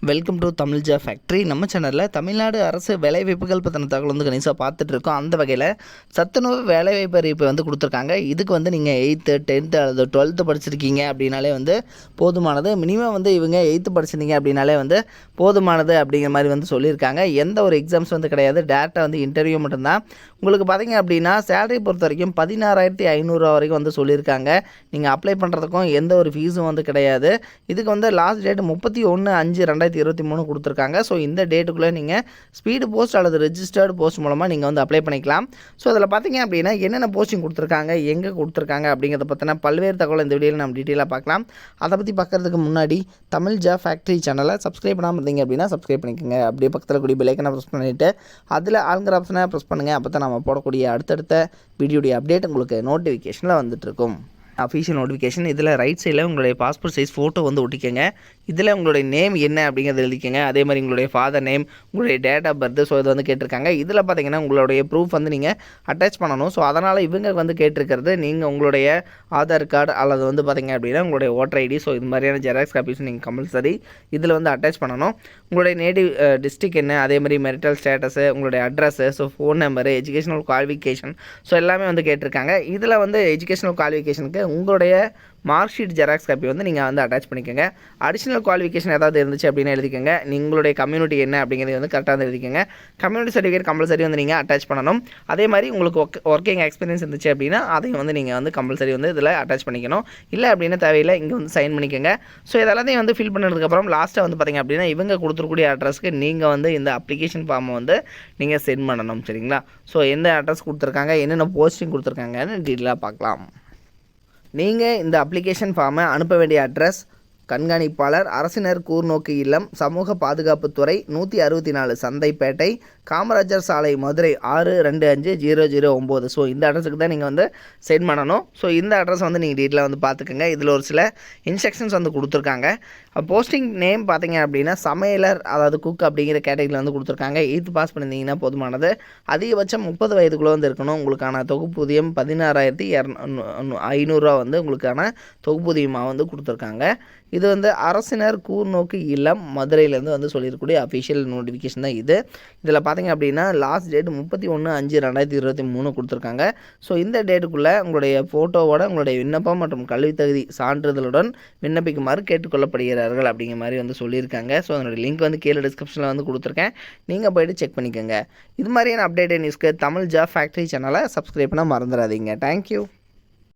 Welcome to Tamil ஜா factory. நம்ம சேனலில் தமிழ்நாடு அரசு வேலைவாய்ப்புகள் பற்றின தகவல் வந்து கணிசாக பார்த்துட்ருக்கோம். அந்த வகையில் சத்துணவு வேலைவாய்ப்பு அறிவிப்பை வந்து கொடுத்துருக்காங்க. இதுக்கு வந்து நீங்கள் 8th 10th அல்லது 12th படிச்சிருக்கீங்க அப்படின்னாலே வந்து போதுமானது. மினிமம் வந்து இவங்க 8th படிச்சிருந்தீங்க அப்படின்னாலே வந்து போதுமானது அப்படிங்கிற மாதிரி வந்து சொல்லியிருக்காங்க. எந்த ஒரு எக்ஸாம்ஸ் வந்து கிடையாது, டேரெக்டாக வந்து இன்டர்வியூ மட்டும்தான். உங்களுக்கு பார்த்தீங்க அப்படின்னா சேலரி பொறுத்த வரைக்கும் 16,500 வரைக்கும் வந்து சொல்லியிருக்காங்க. நீங்கள் அப்ளை பண்ணுறதுக்கும் எந்த ஒரு ஃபீஸும் வந்து கிடையாது. இதுக்கு வந்து லாஸ்ட் டேட் 31/5/2023 கொடுத்துருக்காங்க. ஸோ இந்த டேட்டுக்குள்ளே நீங்கள் ஸ்பீடு போஸ்ட் அல்லது ரெஜிஸ்டர்டு போஸ்ட் மூலமாக நீங்கள் வந்து அப்ளை பண்ணிக்கலாம். ஸோ அதில் பார்த்தீங்க அப்படின்னா என்னென்ன போஸ்டிங் கொடுத்துருக்காங்க, எங்கே கொடுத்துருக்காங்க அப்படிங்கிறத பற்றின பல்வேறு தகவல் இந்த வீடியோவில் நம்ம டீட்டெயிலாக பார்க்கலாம். அதை பற்றி பார்க்குறதுக்கு முன்னாடி தமிழ் ஜா ஃபேக்ட்ரி சேனலை சப்ஸ்கிரைப் பண்ணாமல் இருந்தீங்க அப்படின்னா சப்ஸ்கிரைப் பண்ணிக்கோங்க. அப்படியே பக்கத்தில் கூடிய பெல் ஐக்கனை ப்ரெஸ் பண்ணிவிட்டு அதில் ஆளுங்கிற ஆப்ஷனை ப்ரெஸ் பண்ணுங்கள். அப்போ தான் நம்ம போடக்கூடிய அடுத்தடுத்த வீடியோடைய அப்டேட் உங்களுக்கு நோட்டிஃபிகேஷனில் வந்துட்டுருக்கும். Official notification. இதில் ரைட் சைடில் உங்களுடைய பாஸ்போர்ட் சைஸ் ஃபோட்டோ வந்து ஒட்டிக்கங்க. இதில் உங்களுடைய நேம் என்ன அப்படிங்கிறத எழுதிக்கங்க. அதே மாதிரி உங்களுடைய ஃபாதர் நேம், உங்களுடைய டேட் ஆஃப் பர்த், ஸோ இது வந்து கேட்டிருக்காங்க. இதில் பார்த்தீங்கன்னா உங்களுடைய ப்ரூஃப் வந்து நீங்கள் அட்டாச் பண்ணணும். ஸோ அதனால் இவங்க வந்து கேட்டிருக்கிறது நீங்கள் உங்களுடைய ஆதார் கார்டு அல்லது வந்து பார்த்தீங்க அப்படின்னா உங்களுடைய ஓட்டர் ஐடி, ஸோ இது மாதிரியான ஜெராக்ஸ் காப்பீஸ் நீங்கள் கம்பல்சரி இதில் வந்து அட்டாச் பண்ணணும். உங்களுடைய நேட்டிவ் டிஸ்ட்ரிக் என்ன, அதே மாதிரி மெரிட்டல் ஸ்டேட்டஸு, உங்களுடைய address, so phone number, educational qualification, so எல்லாமே வந்து கேட்டிருக்காங்க. இதில் வந்து எஜுகேஷனல் குவாலிஃபிகேஷனுக்கு உங்களுடைய மார்க் ஷீட் ஜெராக்ஸ் காப்பி வந்து நீங்கள் வந்து அட்டாச் பண்ணிக்கோங்க. அடிஷ்னல் குவாலிஃபிகேஷன் ஏதாவது இருந்துச்சு அப்படின்னு எழுதிக்கோங்க. உங்களுடைய கம்யூனிட்டி என்ன அப்படிங்கிறது வந்து கரெக்டாக வந்து எழுதிக்கோங்க. கம்யூனிட்டி சர்டிஃபிகேட் கம்பல்சரி வந்து நீங்கள் அட்டாச் பண்ணணும். அதே மாதிரி உங்களுக்கு ஒர்க்கிங் எக்ஸ்பீரியன்ஸ் இருந்துச்சு அப்படின்னா அதையும் வந்து நீங்கள் வந்து கம்பல்சரி வந்து இதில் அட்டாச் பண்ணிக்கணும். இல்லை அப்படின்னா தேவையில்லை, இங்கே வந்து சைன் பண்ணிக்கோங்க. ஸோ இதெல்லாத்தையும் வந்து ஃபில் பண்ணதுக்கப்புறம் லாஸ்ட்டாக வந்து பார்த்திங்க அப்படின்னா இவங்க கொடுத்துருக்கூடிய அட்ரஸ்க்கு நீங்கள் வந்து இந்த அப்ளிகேஷன் ஃபார்மை வந்து நீங்கள் சென்ட் பண்ணணும். சரிங்களா? ஸோ எந்த அட்ரஸ் கொடுத்துருக்காங்க, என்னென்ன போஸ்டிங் கொடுத்துருக்காங்கன்னு டீட்டெயிலாக பார்க்கலாம். நீங்கள் இந்த அப்ளிகேஷன் ஃபார்மை அனுப்ப வேண்டிய அட்ரஸ் கண்காணிப்பாளர், அரசினர் கூர்நோக்கு இல்லம், சமூக பாதுகாப்புத்துறை, 164 சந்தைப்பேட்டை, காமராஜர் சாலை, மதுரை 625009. ஸோ இந்த அட்ரஸுக்கு தான் நீங்கள் வந்து சென்ட் பண்ணணும். ஸோ இந்த அட்ரஸ் வந்து நீங்கள் டீட்டெயிலாக வந்து பார்த்துக்கோங்க. இதில் ஒரு சில இன்ஸ்ட்ரக்ஷன்ஸ் வந்து கொடுத்துருக்காங்க. போஸ்டிங் நேம் பார்த்தீங்க அப்படின்னா சமையலர், அதாவது குக் அப்படிங்கிற கேட்டகரியில் வந்து கொடுத்துருக்காங்க. 8th பாஸ் பண்ணியிருந்தீங்கன்னா போதுமானது. அதிகபட்சம் 30 வயதுக்குள்ளே வந்து இருக்கணும். உங்களுக்கான தொகுப்பூதியம் 16,500 வந்து உங்களுக்கான தொகுப்பூதியமாக வந்து கொடுத்துருக்காங்க. இது வந்து அரசினர் கூர்நோக்கு இல்லம் மதுரையிலேருந்து வந்து சொல்லியிருக்கக்கூடிய அஃபிஷியல் நோட்டிஃபிகேஷன் தான் இது. இதில் பார்த்தீங்க அப்படின்னா லாஸ்ட் டேட் 31/5/2023 கொடுத்துருக்காங்க. ஸோ இந்த டேட்டுக்குள்ளே உங்களுடைய ஃபோட்டோவோட உங்களுடைய விண்ணப்பம் மற்றும் கல்வி தகுதி சான்றிதழுடன் விண்ணப்பிக்குமாறு கேட்டுக்கொள்ளப்படுகிறார்கள் அப்படிங்கிற மாதிரி வந்து சொல்லியிருக்காங்க. ஸோ அதனுடைய லிங்க் வந்து கீழே டிஸ்கிரிப்ஷனில் வந்து கொடுத்துருக்கேன். நீங்கள் போய்ட்டு செக் பண்ணிக்கோங்க. இது மாதிரியான அப்டேட் நியூஸ்க்கு தமிழ் ஜா ஃபேக்ட்ரி சேனலை சப்ஸ்கிரைப் பண்ண மறந்துடாதீங்க. தேங்க்யூ.